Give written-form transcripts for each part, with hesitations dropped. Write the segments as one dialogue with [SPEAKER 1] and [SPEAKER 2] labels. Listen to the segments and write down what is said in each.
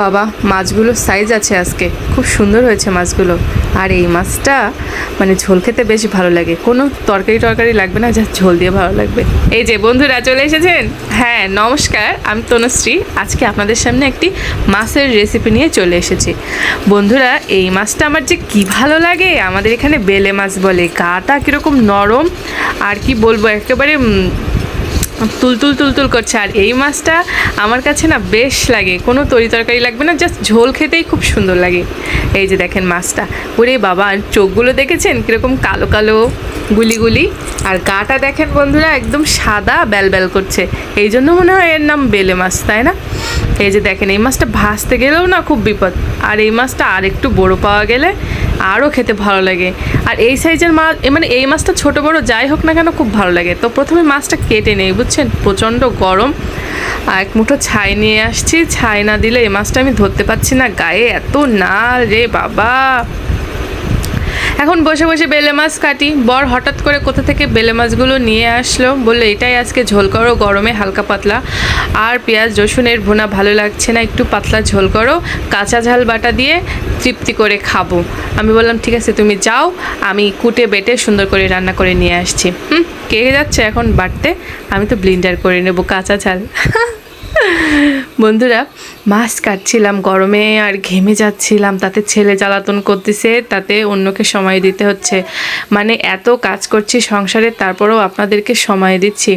[SPEAKER 1] বাবা, মাছগুলোর সাইজ আছে আজকে, খুব সুন্দর হয়েছে মাছগুলো। আর এই মাছটা মানে ঝোল খেতে বেশ ভালো লাগে, কোনো তরকারি লাগবে না, যা ঝোল দিয়ে ভালো লাগবে। এই যে বন্ধুরা চলে এসেছেন। হ্যাঁ নমস্কার, আমি তনুশ্রী। আজকে আপনাদের সামনে একটি মাছের রেসিপি নিয়ে চলে এসেছি। বন্ধুরা, এই মাছটা আমার যে কি ভালো লাগে, আমাদের এখানে বেলে মাছ বলে। গাটা কীরকম নরম আর কি বলবো, একেবারে তুলতুল করছে। আর এই মাছটা আমার কাছে না বেশ লাগে, কোনো তরকারি লাগবে না, জাস্ট ঝোল খেতেই খুব সুন্দর লাগে। এই যে দেখেন মাছটা, ওরে বাবা, চোখগুলো দেখেছেন কীরকম কালো কালো গুলি, আর গাটা দেখেন বন্ধুরা একদম সাদা ব্যাল করছে। এই জন্য মনে হয় এর নাম বেলে মাছ, তাই না? এই যে দেখেন, এই মাছটা ভাজতে গেলেও না খুব বিপদ, আর এই মাছটা আর একটু বড় পাওয়া গেলে আরও খেতে ভালো লাগে। আর এই সাইজের মাছ, মানে এই মাছটা ছোট বড় যাই হোক না কেন খুব ভালো লাগে। তো প্রথমে মাছটা কেটে নেই, বুঝছেন, প্রচণ্ড গরম। আর এক মুঠো ছাই নিয়ে আসছি, ছাই না দিলে এই মাছটা আমি ধরতে পারছি না, গায়ে এত নাল রে বাবা। এখন বসে বসে বেলে মাছ কাটি। বর হঠাৎ করে কোথা থেকে বেলে মাছগুলো নিয়ে আসলো, বললো এটাই আজকে ঝোল করো, গরমে হালকা পাতলা, আর পেঁয়াজ রসুনের ভুনা ভালো লাগছে না, একটু পাতলা ঝোল করো, কাঁচা ঝাল বাটা দিয়ে তৃপ্তি করে খাবো। আমি বললাম ঠিক আছে তুমি যাও, আমি কুটে বেটে সুন্দর করে রান্না করে নিয়ে আসছি। কে যাচ্ছে এখন বাটতে, আমি তো ব্লিন্ডার করে নেবো কাঁচা ঝাল। বন্ধুরা, মাছ কাটছিলাম গরমে আর ঘেমে যাচ্ছিলাম, তাতে ছেলে জ্বালাতন করতেছে, তাতে অন্যকে সময় দিতে হচ্ছে। মানে এত কাজ করছি সংসারে, তারপরেও আপনাদেরকে সময় দিচ্ছি।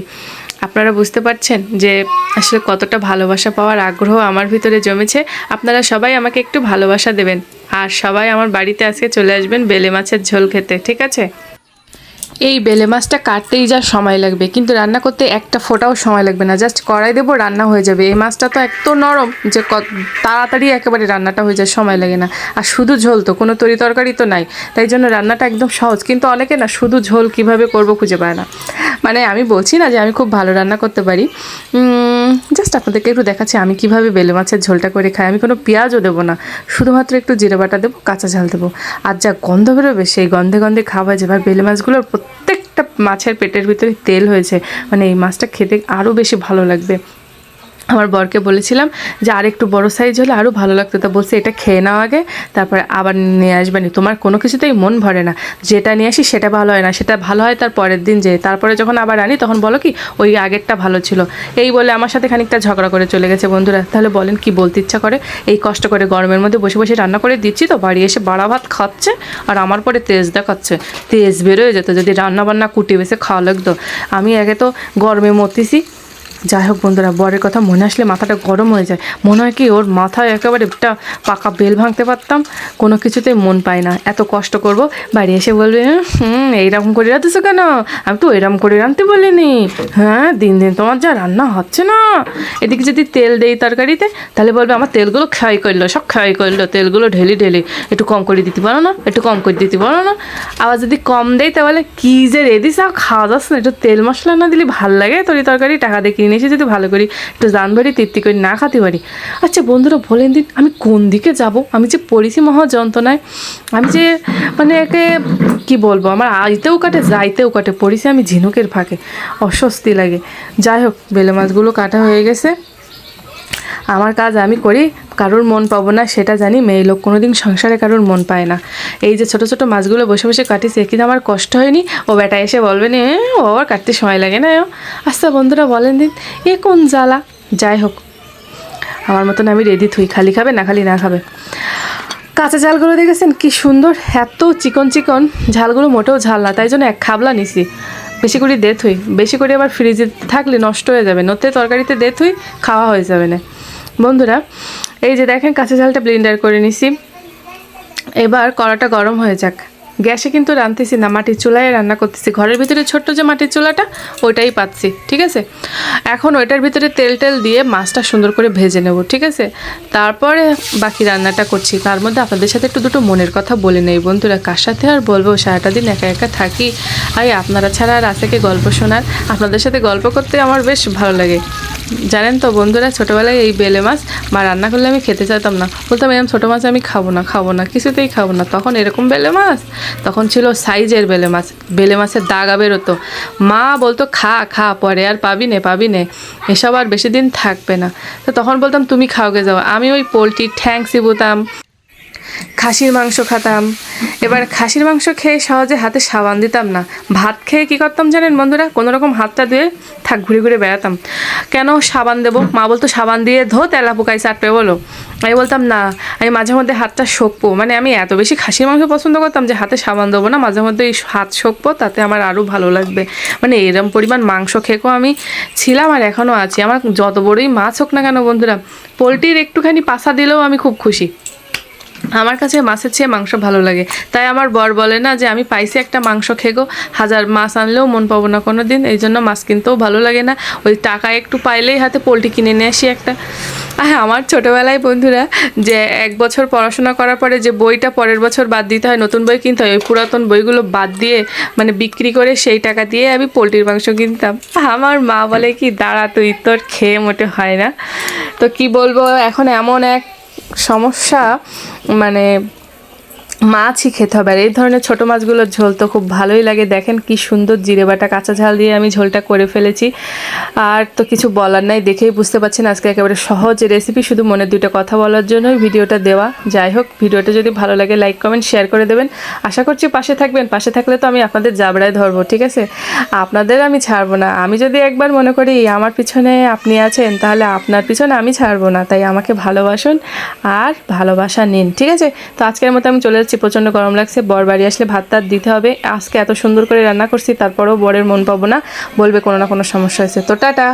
[SPEAKER 1] আপনারা বুঝতে পারছেন যে আসলে কতটা ভালোবাসা পাওয়ার আগ্রহ আমার ভিতরে জমেছে। আপনারা সবাই আমাকে একটু ভালোবাসা দেবেন, আর সবাই আমার বাড়িতে আজকে চলে আসবেন বেলে মাছের ঝোল খেতে, ঠিক আছে? এই বেলে মাছটা কাটতেই যা সময় লাগবে, কিন্তু রান্না করতে একটা ফোঁটাও সময় লাগবে না, জাস্ট কড়াই দেবো, রান্না হয়ে যাবে। এই মাছটা তো এত নরম যে তাড়াতাড়ি একেবারে রান্নাটা হয়ে যায়, সময় লাগে না। আর শুধু ঝোল তো, কোনো তরকারি তো নাই, তাই জন্য রান্নাটা একদম সহজ। কিন্তু অনেকে না শুধু ঝোল কিভাবে করব খুঁজে পায় না। মানে আমি বলছি না যে আমি খুব ভালো রান্না করতে পারি, জাস্ট আপনাদেরকে একটু দেখাচ্ছি আমি কিভাবে বেলে মাছের ঝোলটা করে খাই। আমি কোনো পেঁয়াজও দেবো না, শুধুমাত্র একটু জিরে বাটা দেবো, কাঁচা ঝাল দেবো, আর যা গন্ধ বেরোবে সেই গন্ধে খাওয়া যাবে। আর বেলে মাছগুলোর প্রত্যেকটা মাছের পেটের ভিতরে তেল হয়েছে, মানে এই মাছটা খেতে আরও বেশি ভালো লাগবে। আমার বরকে বলেছিলাম যে আর একটু বড় সাইজ হলে আরও ভালো লাগতো, তা বলছে এটা খেয়ে নাও আগে, তারপরে আবার নিয়ে আসবেনি। তোমার কোনো কিছুতেই মন ভরে না, যেটা নিয়ে আসি সেটা ভালো হয় না, সেটা ভালো হয় তার পরের দিন যে, তারপরে যখন আবার আনি তখন বলো কি ওই আগেরটা ভালো ছিল। এই বলে আমার সাথে খানিকটা ঝগড়া করে চলে গেছে। বন্ধুরা তাহলে বলেন কি বলতে ইচ্ছা করে? এই কষ্ট করে গরমের মধ্যে বসে বসে রান্না করে দিচ্ছি, তো বাড়ি এসে বাড়া ভাত খাচ্ছে আর আমার পরে তেজ দেখাচ্ছে। তেজ বেরোয় যেত যদি রান্না বান্না কুটি বেছে খাওয়া লাগতো। আমি আগে তো গরমে মরতেছি। যাই হোক বন্ধুরা, বরের কথা মনে আসলে মাথাটা গরম হয়ে যায়, মনে হয় কি ওর মাথায় একেবারে একটা পাকা বেল ভাঙতে পারতাম। কোনো কিছুতেই মন পায় না, এত কষ্ট করব, বাড়ি এসে বলবে এইরকম করে রাঁধতেছো কেন, আমি তো এরকম করে রাঁধতে বলিনি। হ্যাঁ, দিন তোমার যা রান্না হচ্ছে না। এদিকে যদি তেল দেই তরকারিতে, তাহলে বলবে আমার তেলগুলো ক্ষয় করলো, সব ক্ষয় করলো, তেলগুলো ঢেলে একটু কম করে দিতে পারো না, একটু কম করে দিতে পারো না। আবার যদি কম দেয় তাহলে কী যে রেডি সব খাওয়া যাচ্ছে না, একটু তেল মশলা না দিলে ভাল লাগে তরকারি, টাকা দিয়ে কিনে এসে যদি ভালো করি একটু জানবাড়ি তৃপ্তি করে না খেতে পারি। আচ্ছা বন্ধুরা বলেন দিন, আমি কোন দিকে যাব? আমি যে পড়েছি মহা যন্ত্রণায়, আমি যে মানে একে কি বলবো, আমার আইতেও কাটে যাইতেও কাটে, পড়েছি আমি ঝিনুকের ফাঁকে, অস্বস্তি লাগে। যাই হোক, বেলে মাছগুলো কাটা হয়ে গেছে, আমার কাজ আমি করি, কারোর মন পাবো না সেটা জানি। মেয়ে লোক কোনো দিন সংসারে কারোর মন পায় না। এই যে ছোটো ছোটো মাছগুলো বসে বসে কাটিছে, কিন্তু আমার কষ্ট হয়নি। ও বেটা এসে বলবে না ও আবার কাটতে সময় লাগে না। আচ্ছা বন্ধুরা বলেন দিন, এ কোন জ্বালা। যাই হোক, আমার মতন আমি রেডি থুই, খালি খাবে না খালি না খাবে। কাঁচা ঝালগুলো দেখেছেন কি সুন্দর, এত চিকন ঝালগুলো, মোটেও ঝাল না, তাই জন্য এক খাবলা নিছি। বেশি করে দে থুই, বেশি করে আবার ফ্রিজে থাকলে নষ্ট হয়ে যাবে, নতে তরকারিতে দে থুই, খাওয়া হয়ে যাবে না। বন্ধুরা এই যে দেখেন কাঁচা ঝালটা ব্লেন্ডার করে নিছি। এবার কড়াটা গরম হয়ে যাক। গ্যাসে কিন্তু রাঁধতেছি না, মাটির চুলায় রান্না করতেছি। ঘরের ভিতরে ছোট্ট যে মাটির চুলাটা, ওইটাই পাচ্ছি, ঠিক আছে? এখন ওইটার ভিতরে তেল দিয়ে মাছটা সুন্দর করে ভেজে নেব, ঠিক আছে? তারপরে বাকি রান্নাটা করছি। তার মধ্যে আপনাদের সাথে একটু দুটো মনের কথা বলে নেই। বন্ধুরা কার সাথে আর বলবো, সারাটা দিন একা থাকি, আর আপনারা ছাড়া আর আছে কি গল্প শোনার? আপনাদের সাথে গল্প করতে আমার বেশ ভালো লাগে। জানেন তো বন্ধুরা, ছোটোবেলায় এই বেলে মাছ মা রান্না করলে আমি খেতে চাইতাম না, বলতাম এরকম ছোটো মাছ আমি খাবো না কিছুতেই খাবো না। তখন এরকম বেলে মাছ, তখন ছিল সাইজের বেলে মাছের দাগা বেরোতো। মা বলতো খা খা, পরে আর পাবি নে, এসব আর বেশি দিন থাকবে না। তো তখন বলতাম তুমি খাওগে যাও। আমি ওই পোলট্রির ঠ্যাং চিবুতাম, খাসির মাংস খেতাম। এবার খাসির মাংস খেয়ে সহজে হাতে সাবান দিতাম না। ভাত খেয়ে কী করতাম জানেন বন্ধুরা, কোনো রকম হাতটা ধুয়ে ঘুরে ঘুরে বেড়াতাম। কেন সাবান দেবো? মা বলতো সাবান দিয়ে ধো, তেলা পোকায় চাটবে বলো। আমি বলতাম না, আমি মাঝে মধ্যে হাতটা শোকবো। মানে আমি এত বেশি খাসির মাংস পছন্দ করতাম যে হাতে সাবান দেবো না, মাঝে মধ্যে এই হাত শোকবো, তাতে আমার আরও ভালো লাগবে। মানে এরম পরিমাণ মাংস খেয়েও আমি ছিলাম আর এখনও আছি। আমার যত বড়ই মাছ হোক না কেন বন্ধুরা, পোলট্রির একটুখানি পাছা দিলেও আমি খুব খুশি। আমার কাছে মাছের চেয়ে মাংস ভালো লাগে। তাই আমার বর বলে না যে আমি পাইছি একটা মাংস খেগো, হাজার মাছ আনলেও মন পাবো না কোনো দিন। এই জন্য মাছ কিনতেও ভালো লাগে না, ওই টাকা একটু পাইলেই হাতে পোলট্রি কিনে নিয়ে আসি একটা। হ্যাঁ, আমার ছোটোবেলায় বন্ধুরা যে 1 বছর পড়াশোনা করার পরে যে বইটা পরের বছর বাদ দিতে হয়, নতুন বই কিনতে হয়, ওই পুরাতন বইগুলো বাদ দিয়ে মানে বিক্রি করে সেই টাকা দিয়ে আমি পোলট্রির মাংস কিনতাম। আমার মা বলে কি, দাঁড়া তুই, তোর খেয়ে মোটে হয় না। তো কি বলবো, এখন এমন এক সমস্যা, মানে মাছই খেতে হবে। আর এই ধরনের ছোটো মাছগুলোর ঝোল তো খুব ভালোই লাগে। দেখেন কি সুন্দর জিরে বাটা কাঁচা ঝাল দিয়ে আমি ঝোলটা করে ফেলেছি। আর তো কিছু বলার নাই, দেখেই বুঝতে পারছেন আজকে একেবারে সহজ রেসিপি, শুধু মনে দুটো কথা বলার জন্যই ভিডিওটা দেওয়া। যাই হোক, ভিডিওটা যদি ভালো লাগে লাইক কমেন্ট শেয়ার করে দেবেন। আশা করছি পাশে থাকবেন। পাশে থাকলে তো আমি আপনাদের জাবড়ায় ধরবো, ঠিক আছে? আপনাদের আমি ছাড়বো না। আমি যদি একবার মনে করি আমার পিছনে আপনি আছেন, তাহলে আপনার পিছনে আমি ছাড়বো না। তাই আমাকে ভালোবাসুন আর ভালোবাসা নিন, ঠিক আছে? তো আজকের মতো আমি চলে যাচ্ছি, প্রচণ্ড গরম লাগছে। বর বাড়ি আসলে ভাত টাত দিতে হবে। আজকে এত সুন্দর করে রান্না করছি, তারপরেও বরের মন পাবো না, বলবে কোনো না কোনো সমস্যা হয়েছে। তো টাটা।